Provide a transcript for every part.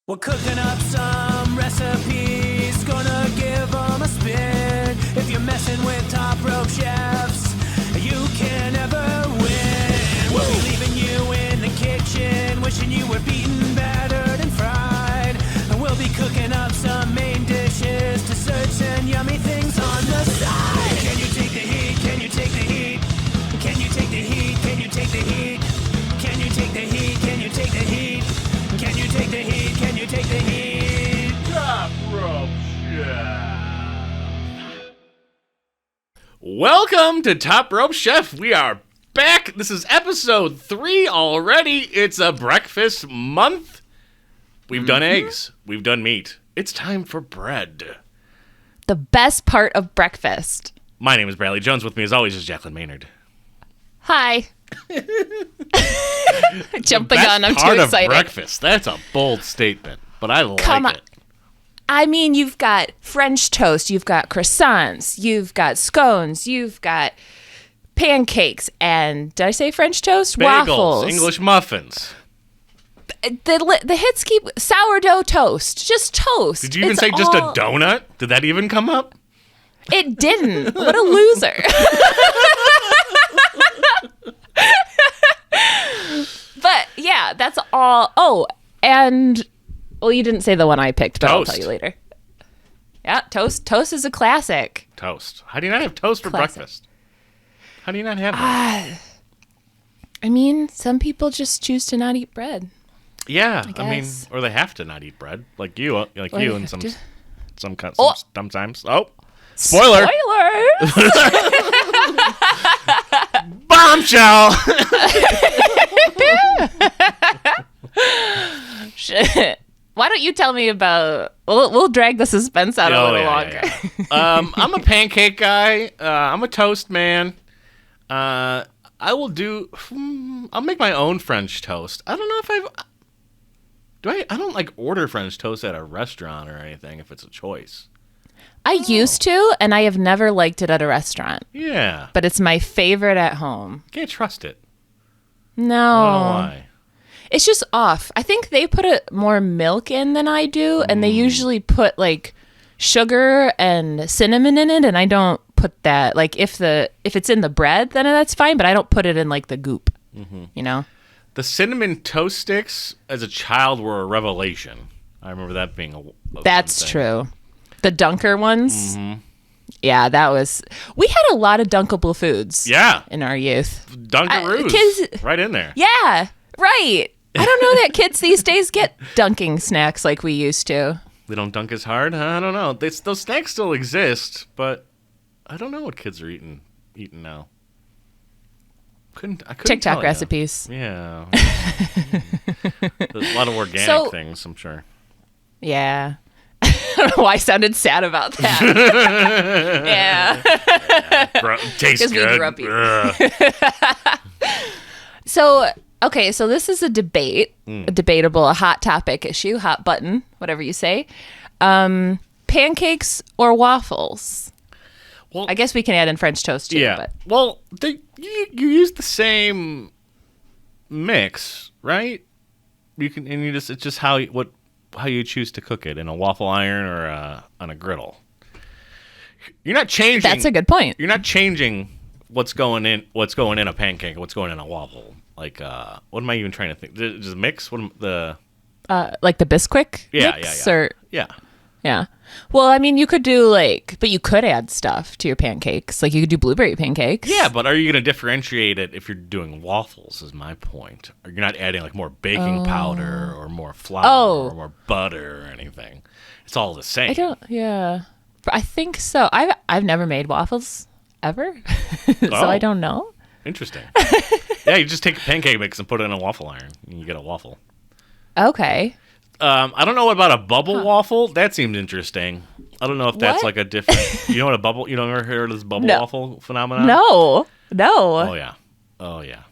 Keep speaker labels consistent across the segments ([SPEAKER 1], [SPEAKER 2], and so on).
[SPEAKER 1] We're cooking up some recipes, gonna give them a spin. If you're messing with top rope chefs, you can never win. We'll be leaving you in the kitchen, wishing you were beaten, battered, and fried. And we'll be cooking up some main dishes, desserts, and yummy things on the side. Can you take the heat? Can you take the heat? Can you take the heat? Can you take the heat? Can you take the heat? Can you take the heat? Can you take the heat? Can you take the heat?
[SPEAKER 2] Top Rope Chef.
[SPEAKER 3] Welcome to Top Rope Chef. We are back. This is episode 3 already. It's a breakfast month. We've done eggs. We've done meat. It's time for bread.
[SPEAKER 4] The best part of breakfast.
[SPEAKER 3] My name is Bradley Jones. With me, as always, is Jaclyn Maynard.
[SPEAKER 4] Hi. Jump the
[SPEAKER 3] Best
[SPEAKER 4] gun. I'm
[SPEAKER 3] part
[SPEAKER 4] too
[SPEAKER 3] of
[SPEAKER 4] excited.
[SPEAKER 3] breakfast. That's a bold statement, but I
[SPEAKER 4] Come
[SPEAKER 3] like
[SPEAKER 4] on.
[SPEAKER 3] it.
[SPEAKER 4] I mean, you've got French toast, you've got croissants, you've got scones, you've got pancakes, and did I say French toast?
[SPEAKER 3] Bagels,
[SPEAKER 4] Waffles.
[SPEAKER 3] English muffins.
[SPEAKER 4] The hits keep sourdough toast. Just toast.
[SPEAKER 3] Did you even
[SPEAKER 4] It's
[SPEAKER 3] say just a
[SPEAKER 4] all-
[SPEAKER 3] donut? Did that even come up?
[SPEAKER 4] It didn't. What a loser. But yeah, that's all. Oh, and well, you didn't say the one I picked, but
[SPEAKER 3] Toast.
[SPEAKER 4] I'll tell you later. Yeah, toast. Toast is a classic.
[SPEAKER 3] Toast. How do you not have toast for
[SPEAKER 4] Classic.
[SPEAKER 3] breakfast? How do you not have that?
[SPEAKER 4] I mean, some people just choose to not eat bread.
[SPEAKER 3] Yeah, I mean,
[SPEAKER 4] guess.
[SPEAKER 3] or they have to not eat bread, like you,
[SPEAKER 4] Or
[SPEAKER 3] and
[SPEAKER 4] they
[SPEAKER 3] and
[SPEAKER 4] have to.
[SPEAKER 3] some sometimes. Oh, spoiler! Bombshell!
[SPEAKER 4] Shit. Why don't you tell me about? We'll drag the suspense out a little longer.
[SPEAKER 3] I'm a pancake guy. I'm a toast man. I will do. I'll make my own French toast. I don't know if I don't like order French toast at a restaurant or anything if it's a choice.
[SPEAKER 4] I used to, and I have never liked it at a restaurant.
[SPEAKER 3] Yeah,
[SPEAKER 4] But it's my favorite at home.
[SPEAKER 3] can't trust it.
[SPEAKER 4] No.
[SPEAKER 3] I don't know why.
[SPEAKER 4] It's just off. I think they put more milk in than I do, and they usually put like sugar and cinnamon in it, and I don't put that. Like if it's in the bread, then that's fine, but I don't put it in like the goop. You know?
[SPEAKER 3] The cinnamon toast sticks as a child were a revelation. I remember that being a
[SPEAKER 4] That's
[SPEAKER 3] fun thing.
[SPEAKER 4] true. The Dunker ones. Yeah, that was. We had a lot of dunkable foods.
[SPEAKER 3] Yeah,
[SPEAKER 4] In our youth.
[SPEAKER 3] Dunkaroos,
[SPEAKER 4] kids-
[SPEAKER 3] right in there.
[SPEAKER 4] Yeah, right. I don't know that kids these days get dunking snacks like we used to.
[SPEAKER 3] They don't dunk as hard. I don't know. Those snacks still exist, but I don't know what kids are eating now. I couldn't
[SPEAKER 4] TikTok
[SPEAKER 3] tell ya.
[SPEAKER 4] recipes.
[SPEAKER 3] Yeah, there's a lot of organic
[SPEAKER 4] So-
[SPEAKER 3] things. I'm sure.
[SPEAKER 4] Yeah. I don't know why I sounded sad about that. Yeah.
[SPEAKER 3] Tastes
[SPEAKER 4] 'Cause we
[SPEAKER 3] good.
[SPEAKER 4] grew up eating.
[SPEAKER 3] Ugh.
[SPEAKER 4] So, okay, so this is a debate, a debatable, a hot topic issue, hot button, whatever you say. Pancakes or waffles?
[SPEAKER 3] Well,
[SPEAKER 4] I guess we can add in French toast too.
[SPEAKER 3] yeah.
[SPEAKER 4] But
[SPEAKER 3] Well, you use the same mix, right? It's just how you choose to cook it in a waffle iron or on a griddle. You're not changing.
[SPEAKER 4] that's a good point.
[SPEAKER 3] You're not changing what's going in a pancake and what's going in a waffle. Like, what am I even trying to think? Just mix? Like the
[SPEAKER 4] Bisquick
[SPEAKER 3] Yeah,
[SPEAKER 4] mix?
[SPEAKER 3] yeah.
[SPEAKER 4] Or,
[SPEAKER 3] yeah.
[SPEAKER 4] yeah. Well, I mean, you could do but you could add stuff to your pancakes. Like you could do blueberry pancakes.
[SPEAKER 3] Yeah, but are you going to differentiate it if you're doing waffles? Is my point. Or you're not adding like more baking powder or more flour or more butter or anything. It's all the same.
[SPEAKER 4] I don't, yeah. But I think so. I've never made waffles ever. So
[SPEAKER 3] Oh.
[SPEAKER 4] I don't know.
[SPEAKER 3] Interesting. Yeah, you just take a pancake mix and put it in a waffle iron, and you get a waffle.
[SPEAKER 4] Okay.
[SPEAKER 3] I don't know about a bubble waffle. That seems interesting. I don't know if that's
[SPEAKER 4] What?
[SPEAKER 3] like a different. You know what a bubble? You never heard of this bubble
[SPEAKER 4] No.
[SPEAKER 3] waffle phenomenon?
[SPEAKER 4] No.
[SPEAKER 3] Oh yeah.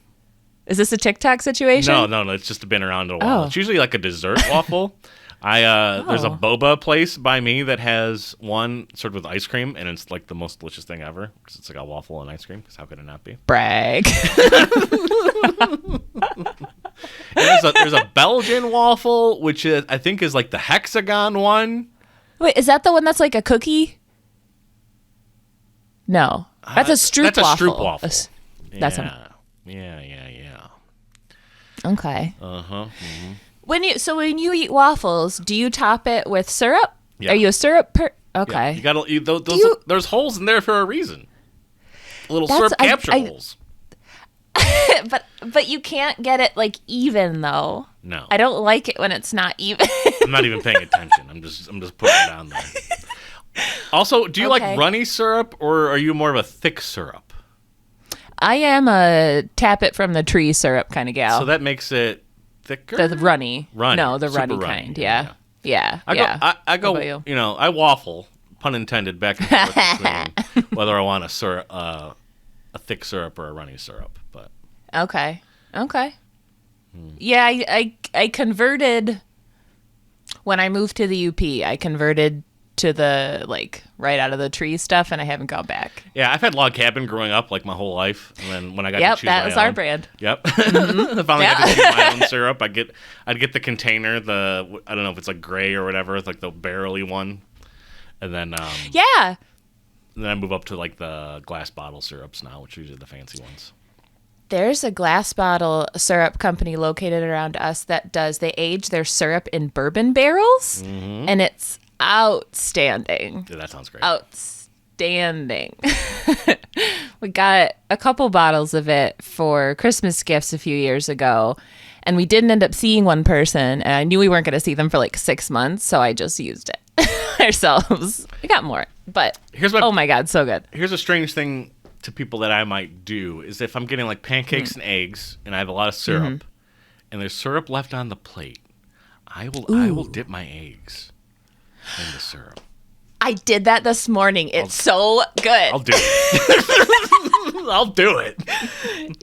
[SPEAKER 4] Is this a TikTok situation?
[SPEAKER 3] No. It's just been around a while.
[SPEAKER 4] Oh.
[SPEAKER 3] It's usually like a dessert waffle. There's a boba place by me that has one served with ice cream, and it's like the most delicious thing ever because it's like a waffle and ice cream. Because how could it not be?
[SPEAKER 4] Brag.
[SPEAKER 3] And there's a Belgian waffle, which I think is like the hexagon one.
[SPEAKER 4] Wait, is that the one that's like a cookie? No, that's a Stroop
[SPEAKER 3] That's a
[SPEAKER 4] waffle.
[SPEAKER 3] Stroop waffle.
[SPEAKER 4] That's
[SPEAKER 3] Yeah.
[SPEAKER 4] okay.
[SPEAKER 3] Uh-huh.
[SPEAKER 4] When you eat waffles, do you top it with syrup?
[SPEAKER 3] Yeah.
[SPEAKER 4] Are you a syrup Okay.
[SPEAKER 3] Yeah, you gotta. There's holes in there for a reason. Little
[SPEAKER 4] That's-
[SPEAKER 3] syrup capture holes.
[SPEAKER 4] but you can't get it like even though.
[SPEAKER 3] No,
[SPEAKER 4] I don't like it when it's not even.
[SPEAKER 3] I'm not even paying attention. I'm just putting it down there. Also, do you like runny syrup or are you more of a thick syrup?
[SPEAKER 4] I am a tap it from the tree syrup kind of gal.
[SPEAKER 3] So that makes it thicker.
[SPEAKER 4] The runny. No, the
[SPEAKER 3] super
[SPEAKER 4] runny kind. Yeah.
[SPEAKER 3] I go.
[SPEAKER 4] What about you?
[SPEAKER 3] I waffle, pun intended, back and forth between whether I want a thick syrup or a runny syrup. But
[SPEAKER 4] Okay. Yeah, I converted when I moved to the UP. I converted to the like right out of the tree stuff, and I haven't gone back.
[SPEAKER 3] yeah, I've had log cabin growing up like my whole life, and then when I got to choose
[SPEAKER 4] that
[SPEAKER 3] my
[SPEAKER 4] was
[SPEAKER 3] own,
[SPEAKER 4] our brand.
[SPEAKER 3] Yep. I finally got to choose my own syrup. I'd get the container, I don't know if it's like gray or whatever, it's like the barrely one, and then
[SPEAKER 4] Yeah.
[SPEAKER 3] then I move up to like the glass bottle syrups now, which are usually the fancy ones.
[SPEAKER 4] There's a glass bottle syrup company located around us that they age their syrup in bourbon barrels, and it's outstanding.
[SPEAKER 3] Dude, that sounds great.
[SPEAKER 4] Outstanding. We got a couple bottles of it for Christmas gifts a few years ago, and we didn't end up seeing one person, and I knew we weren't going to see them for like 6 months, so I just used it ourselves. We got more, but oh my God, so good.
[SPEAKER 3] Here's a strange thing to people that I might do is if I'm getting like pancakes and eggs and I have a lot of syrup and there's syrup left on the plate, I will dip my eggs in the syrup.
[SPEAKER 4] I did that this morning. It's so good.
[SPEAKER 3] I'll do it. I'll do it.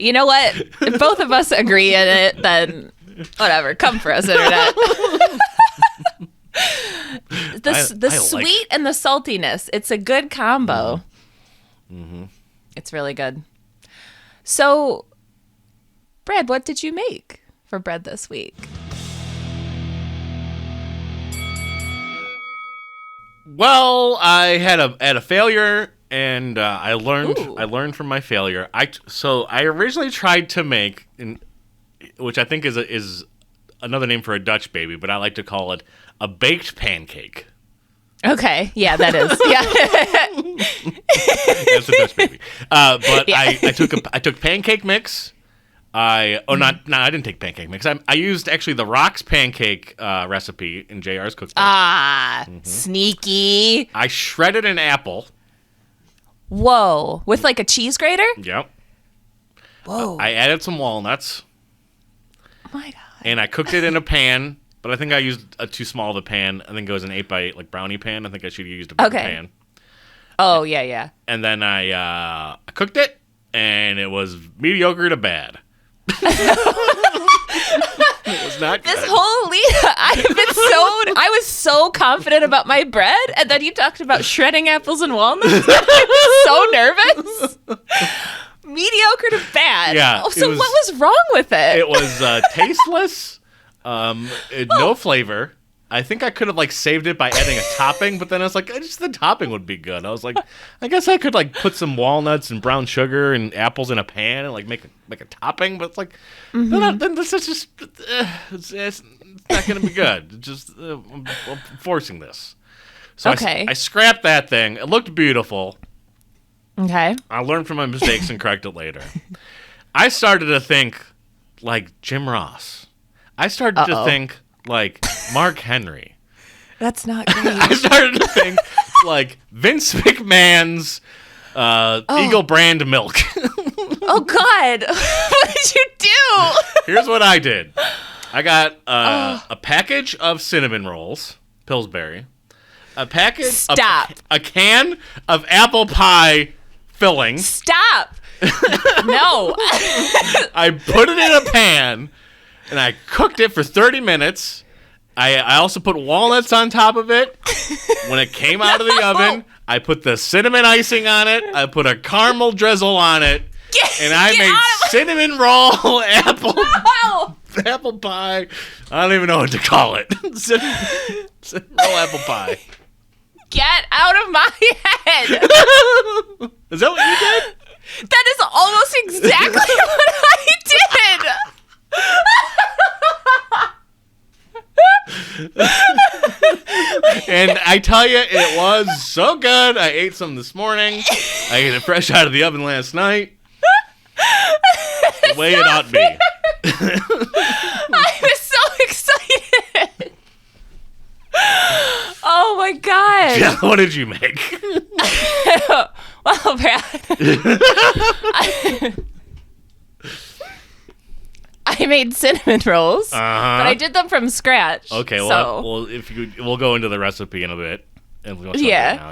[SPEAKER 4] You know what? If both of us agree in it, then whatever. Come for us, internet. The sweet and the saltiness. It's a good combo. Mm-hmm. It's really good. So, Brad, what did you make for bread this week?
[SPEAKER 3] Well, I had a failure, and I learned from my failure. I originally tried to make, which I think is another name for a Dutch baby, but I like to call it a baked pancake.
[SPEAKER 4] Okay, yeah, that is. Yeah,
[SPEAKER 3] that's a Dutch baby. But
[SPEAKER 4] yeah.
[SPEAKER 3] I took pancake mix. I didn't take pancake mix. I used actually the Rocks pancake recipe in JR's cookbook.
[SPEAKER 4] Sneaky.
[SPEAKER 3] I shredded an apple.
[SPEAKER 4] Whoa, with like a cheese grater?
[SPEAKER 3] Yep.
[SPEAKER 4] Whoa.
[SPEAKER 3] I added some walnuts.
[SPEAKER 4] Oh my God.
[SPEAKER 3] And I cooked it in a pan. But I think I used a too small of a pan. I think it was an 8x8 like brownie pan. I think I should have used a bigger pan.
[SPEAKER 4] Oh, yeah.
[SPEAKER 3] And then I cooked it, and it was mediocre to bad. It was not good.
[SPEAKER 4] This whole lead, I was so confident about my bread, and then you talked about shredding apples and walnuts. I was so nervous. Mediocre to bad.
[SPEAKER 3] Yeah.
[SPEAKER 4] Oh, so what was wrong with it?
[SPEAKER 3] It was tasteless. No flavor. I think I could have like saved it by adding a topping, but then I was like, just the topping would be good. I was like, I guess I could like put some walnuts and brown sugar and apples in a pan and like make a topping, but it's like then this is just it's not gonna be good. It's just I'm forcing this. So I scrapped that thing. It looked beautiful.
[SPEAKER 4] Okay.
[SPEAKER 3] I learned from my mistakes and correct it later. I started to think like Jim Ross. I started to think like Mark Henry.
[SPEAKER 4] That's not great.
[SPEAKER 3] I started to think like Vince McMahon's Eagle brand milk.
[SPEAKER 4] Oh God! What did you do?
[SPEAKER 3] Here's what I did. I got a package of cinnamon rolls, Pillsbury. A package.
[SPEAKER 4] Stop.
[SPEAKER 3] A can of apple pie filling.
[SPEAKER 4] Stop. No.
[SPEAKER 3] I put it in a pan. And I cooked it for 30 minutes. I also put walnuts on top of it. When it came out of the oven, I put the cinnamon icing on it. I put a caramel drizzle on it. And I made cinnamon roll apple Apple pie. I don't even know what to call it. Cinnamon roll apple pie.
[SPEAKER 4] Get out of my head.
[SPEAKER 3] Is that what you did?
[SPEAKER 4] That is almost exactly what I did.
[SPEAKER 3] And I tell you, it was so good. I ate some this morning. I ate it fresh out of the oven last night. The way it ought to be.
[SPEAKER 4] I was so excited. Oh my god.
[SPEAKER 3] Yeah, what did you make?
[SPEAKER 4] Well, Brad. I made cinnamon rolls, but I did them from scratch.
[SPEAKER 3] Okay,
[SPEAKER 4] so.
[SPEAKER 3] well, if you we'll go into the recipe in a bit. And we'll
[SPEAKER 4] Yeah.
[SPEAKER 3] now,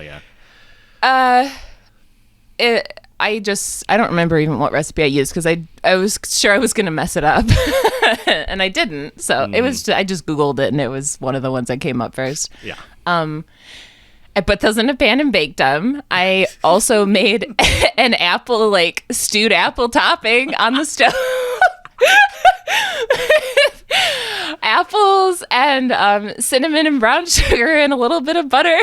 [SPEAKER 4] I don't remember even what recipe I used because I was sure I was gonna mess it up, and I didn't. So it was I just Googled it and it was one of the ones that came up first.
[SPEAKER 3] Yeah.
[SPEAKER 4] I put those in a pan and baked them. I also made an apple stewed apple topping on the stove. Apples and cinnamon and brown sugar and a little bit of butter.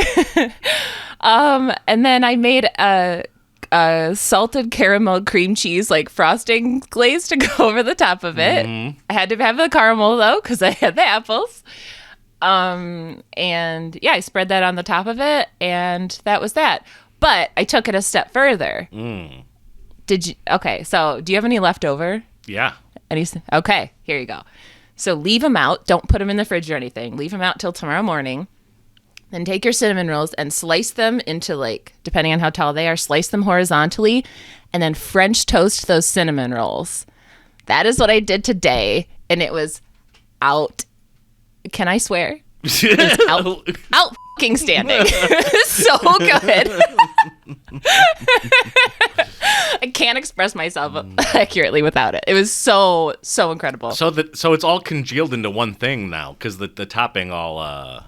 [SPEAKER 4] And then I made a salted caramel cream cheese frosting glaze to go over the top of it. I had to have the caramel though because I had the apples. And yeah, I spread that on the top of it, and that was that. But I took it a step further. Did you? Okay, so do you have any leftover?
[SPEAKER 3] Yeah.
[SPEAKER 4] Okay, here you go. So leave them out. Don't put them in the fridge or anything. Leave them out till tomorrow morning. Then take your cinnamon rolls and slice them into depending on how tall they are, slice them horizontally, and then French toast those cinnamon rolls. That is what I did today, and it was out. Can I swear? Out fucking standing. It was so good. I can't express myself accurately without it. It was so incredible.
[SPEAKER 3] So it's all congealed into one thing now because the topping all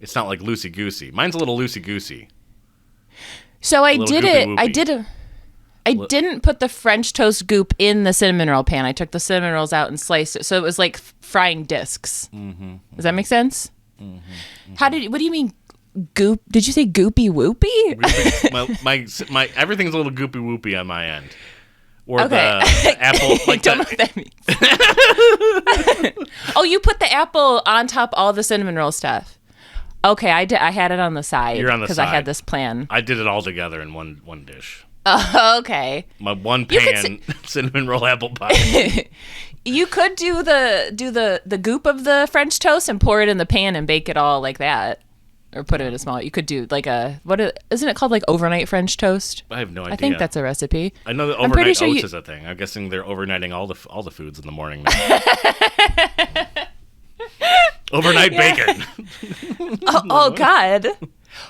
[SPEAKER 3] it's not like loosey goosey. Mine's a little loosey goosey.
[SPEAKER 4] So I did it. I didn't put the French toast goop in the cinnamon roll pan. I took the cinnamon rolls out and sliced it, so it was like frying discs. Does that make sense? What do you mean goop? Did you say goopy whoopy?
[SPEAKER 3] my everything's a little goopy whoopy on my end. Or
[SPEAKER 4] Okay.
[SPEAKER 3] the apple.
[SPEAKER 4] I don't know what that means. Oh, you put the apple on top all the cinnamon roll stuff. Okay, I did. I had it on the side.
[SPEAKER 3] You're on the side.
[SPEAKER 4] Because I had this plan.
[SPEAKER 3] I did it all together in one dish.
[SPEAKER 4] Okay.
[SPEAKER 3] My one pan cinnamon roll apple pie.
[SPEAKER 4] You could do the goop of the French toast and pour it in the pan and bake it all like that, or put it in a small. You could do isn't it called overnight French toast?
[SPEAKER 3] I have no idea.
[SPEAKER 4] I think that's a recipe.
[SPEAKER 3] I know that overnight oats is a thing. I'm guessing they're overnighting all the foods in the morning now. Overnight bacon.
[SPEAKER 4] Oh God.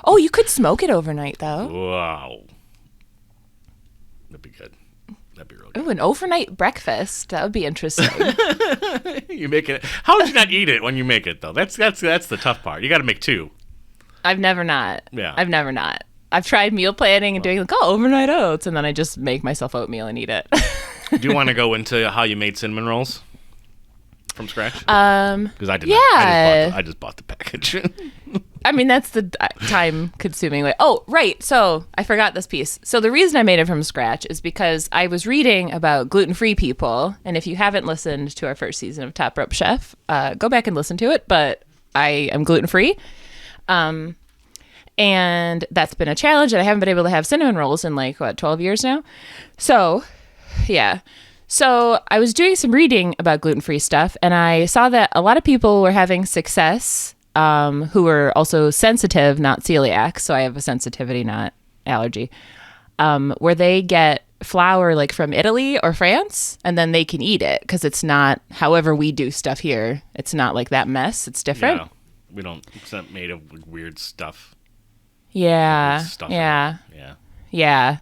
[SPEAKER 4] Oh, you could smoke it overnight though.
[SPEAKER 3] Wow. That'd be good. That'd be real good.
[SPEAKER 4] Oh, an overnight breakfast. That would be interesting.
[SPEAKER 3] You make it. How would you not eat it when you make it though? That's the tough part. You got to make two.
[SPEAKER 4] I've never not.
[SPEAKER 3] Yeah.
[SPEAKER 4] I've never not. I've tried meal planning and doing overnight oats, and then I just make myself oatmeal and eat it.
[SPEAKER 3] Do you want to go into how you made cinnamon rolls from scratch? Because I did.
[SPEAKER 4] Yeah.
[SPEAKER 3] I just bought the package.
[SPEAKER 4] I mean, that's the time-consuming way. Oh, right. So I forgot this piece. So the reason I made it from scratch is because I was reading about gluten-free people, and if you haven't listened to our first season of Top Rope Chef, go back and listen to it. But I am gluten-free, and that's been a challenge. And I haven't been able to have cinnamon rolls in 12 years now. So, yeah. So I was doing some reading about gluten-free stuff, and I saw that a lot of people were having success. Who are also sensitive, not celiac. So I have a sensitivity, not allergy, where they get flour from Italy or France, and then they can eat it because it's not however we do stuff here. It's not like that mess. It's different.
[SPEAKER 3] Yeah, we don't. It's not made of weird stuff.
[SPEAKER 4] Yeah. Yeah.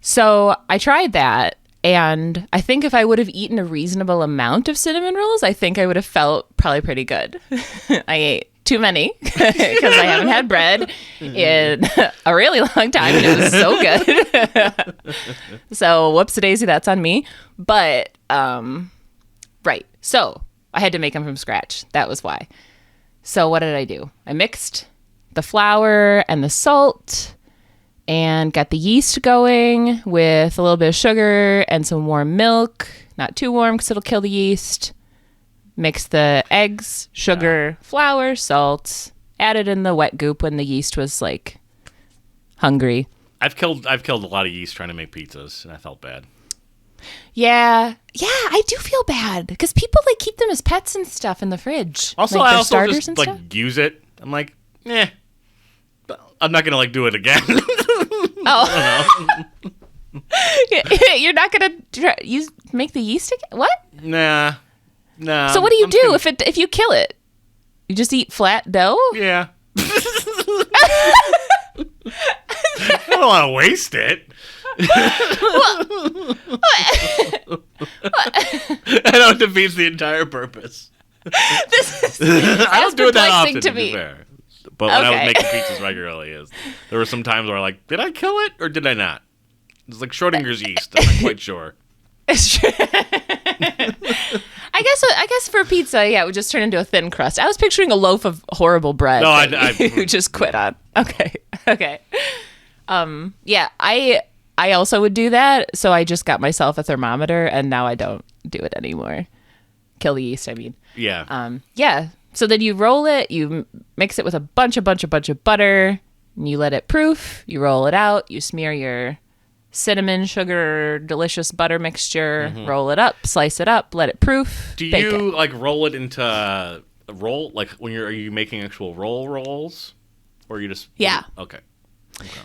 [SPEAKER 4] So I tried that. And I think if I would have eaten a reasonable amount of cinnamon rolls, I think I would have felt probably pretty good. I ate too many because I haven't had bread in a really long time, and it was so good. So whoops-a-daisy, that's on me. But, right. So I had to make them from scratch. That was why. So what did I do? I mixed the flour and the salt and got the yeast going with a little bit of sugar and some warm milk. Not too warm because it'll kill the yeast. Mixed the eggs, sugar, flour, salt. Added in the wet goop when the yeast was like hungry.
[SPEAKER 3] I've killed a lot of yeast trying to make pizzas, and I felt bad.
[SPEAKER 4] Yeah, I do feel bad because people like keep them as pets and stuff in the fridge.
[SPEAKER 3] Also,
[SPEAKER 4] like
[SPEAKER 3] I
[SPEAKER 4] their
[SPEAKER 3] also
[SPEAKER 4] starters
[SPEAKER 3] just
[SPEAKER 4] and
[SPEAKER 3] like
[SPEAKER 4] stuff.
[SPEAKER 3] use it. I'm like, I'm not gonna like do it again.
[SPEAKER 4] Oh, you're not gonna make the yeast again? What?
[SPEAKER 3] Nah.
[SPEAKER 4] So what do you
[SPEAKER 3] I'm
[SPEAKER 4] do
[SPEAKER 3] thinking-
[SPEAKER 4] if you kill it? You just eat flat dough?
[SPEAKER 3] Yeah. I don't want to waste it. I know it defeats the entire purpose.
[SPEAKER 4] This is
[SPEAKER 3] I don't do it that often,
[SPEAKER 4] to
[SPEAKER 3] to be
[SPEAKER 4] me.
[SPEAKER 3] fair. But when I was
[SPEAKER 4] Okay.
[SPEAKER 3] making pizzas regularly, there were some times where like, did I kill it or did I not? It's like Schrodinger's yeast. I'm not quite sure.
[SPEAKER 4] It's true. I guess for pizza, yeah, it would just turn into a thin crust. I was picturing a loaf of horrible bread.
[SPEAKER 3] No,
[SPEAKER 4] that you just quit on. Okay. Yeah, I also would do that. So I just got myself a thermometer, and now I don't do it anymore. Kill the yeast, I mean.
[SPEAKER 3] Yeah.
[SPEAKER 4] Yeah. So then you roll it, you mix it with a bunch of butter, and you let it proof. You roll it out, you smear your cinnamon, sugar, delicious butter mixture, roll it up, slice it up, let it proof.
[SPEAKER 3] Do
[SPEAKER 4] bake
[SPEAKER 3] you
[SPEAKER 4] it.
[SPEAKER 3] like roll it into a roll? Like are you making actual rolls? Or you just.
[SPEAKER 4] Yeah.
[SPEAKER 3] Okay.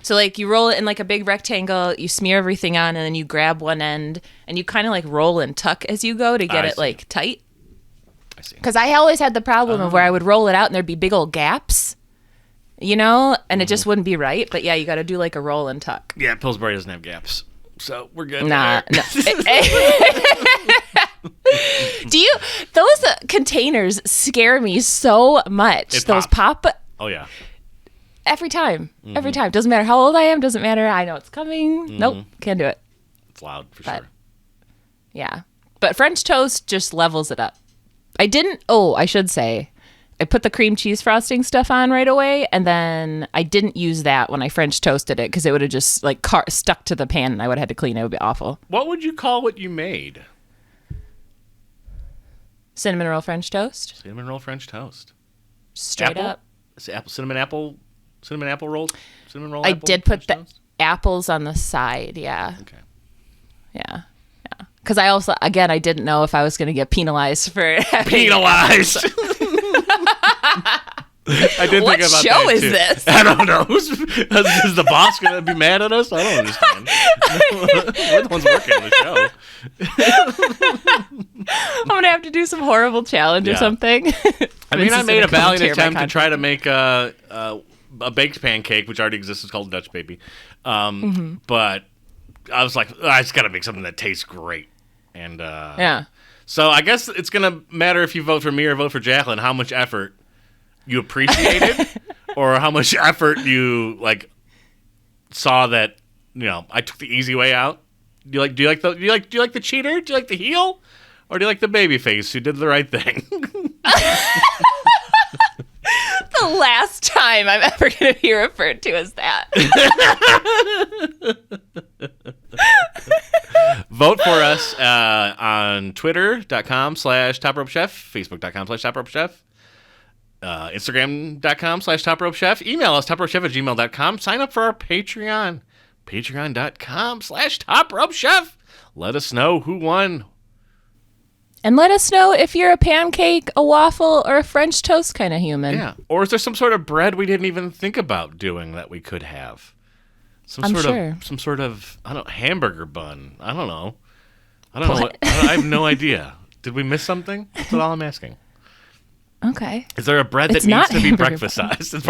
[SPEAKER 4] So like you roll it in like a big rectangle, you smear everything on, and then you grab one end and you kind of like roll and tuck as you go to get
[SPEAKER 3] I
[SPEAKER 4] it
[SPEAKER 3] see.
[SPEAKER 4] like tight.
[SPEAKER 3] I see.
[SPEAKER 4] Because I always had the problem of where I would roll it out and there'd be big old gaps, and it just wouldn't be right. But yeah, you got to do like a roll and tuck.
[SPEAKER 3] Yeah, Pillsbury doesn't have gaps. So we're good.
[SPEAKER 4] Nah,
[SPEAKER 3] there.
[SPEAKER 4] no. Those containers scare me so much.
[SPEAKER 3] It
[SPEAKER 4] Those
[SPEAKER 3] pops.
[SPEAKER 4] pop
[SPEAKER 3] Oh, yeah.
[SPEAKER 4] every time. Every time. Doesn't matter how old I am. Doesn't matter. I know it's coming. Nope. Can't do it.
[SPEAKER 3] It's loud for
[SPEAKER 4] But-
[SPEAKER 3] sure.
[SPEAKER 4] Yeah. But French toast just levels it up. I should say, I put the cream cheese frosting stuff on right away, and then I didn't use that when I French toasted it because it would have just like stuck to the pan and I would have had to clean it. It would be awful.
[SPEAKER 3] What would you call what you made?
[SPEAKER 4] Cinnamon roll French toast.
[SPEAKER 3] Cinnamon roll French toast.
[SPEAKER 4] Straight
[SPEAKER 3] Apple?
[SPEAKER 4] up.
[SPEAKER 3] Cinnamon apple rolls? Cinnamon roll
[SPEAKER 4] I
[SPEAKER 3] apple
[SPEAKER 4] did put
[SPEAKER 3] French
[SPEAKER 4] the
[SPEAKER 3] toast?
[SPEAKER 4] apples on the side. Yeah.
[SPEAKER 3] Okay.
[SPEAKER 4] Yeah. Because I also, again, I didn't know if I was going to get penalized for having
[SPEAKER 3] Penalized! I did
[SPEAKER 4] What
[SPEAKER 3] think about
[SPEAKER 4] show
[SPEAKER 3] that
[SPEAKER 4] is
[SPEAKER 3] too.
[SPEAKER 4] this?
[SPEAKER 3] I don't know. Is the boss going to be mad at us? I don't understand. We're the ones working the show.
[SPEAKER 4] I'm going to have to do some horrible challenge or
[SPEAKER 3] Yeah.
[SPEAKER 4] something.
[SPEAKER 3] I mean, I made a valiant attempt to
[SPEAKER 4] contract.
[SPEAKER 3] try to make a baked pancake, which already exists. It's called Dutch Baby. But I was like, I just got to make something that tastes great. And
[SPEAKER 4] Yeah.
[SPEAKER 3] so I guess it's going to matter if you vote for me or vote for Jaclyn, how much effort you appreciated or how much effort you like saw that, I took the easy way out. Do you like the cheater? Do you like the heel? Or do you like the baby face who did the right thing?
[SPEAKER 4] The last time I'm ever going to be referred to as that.
[SPEAKER 3] Vote for us on twitter.com/topropechef, facebook.com/topropechef, instagram.com/topropechef, email us topropechef@gmail.com, sign up for our Patreon, patreon.com/topropechef. Let us know who won.
[SPEAKER 4] And let us know if you're a pancake, a waffle, or a French toast kind of human.
[SPEAKER 3] Yeah. Or is there some sort of bread we didn't even think about doing that we could have?
[SPEAKER 4] I'm sure.
[SPEAKER 3] Some sort of hamburger bun. I don't know. I have no idea. Did we miss something? That's all I'm asking.
[SPEAKER 4] Okay.
[SPEAKER 3] Is there a bread that
[SPEAKER 4] It's
[SPEAKER 3] needs
[SPEAKER 4] not
[SPEAKER 3] to be
[SPEAKER 4] hamburger
[SPEAKER 3] breakfast sized? It's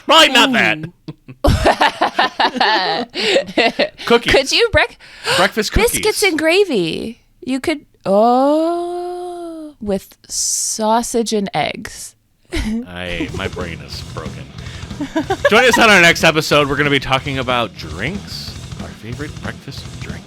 [SPEAKER 3] probably not that. Cookies.
[SPEAKER 4] Could you
[SPEAKER 3] Breakfast cookies.
[SPEAKER 4] biscuits and gravy? You could with sausage and eggs.
[SPEAKER 3] My brain is broken. Join us on our next episode. We're going to be talking about drinks, our favorite breakfast drink.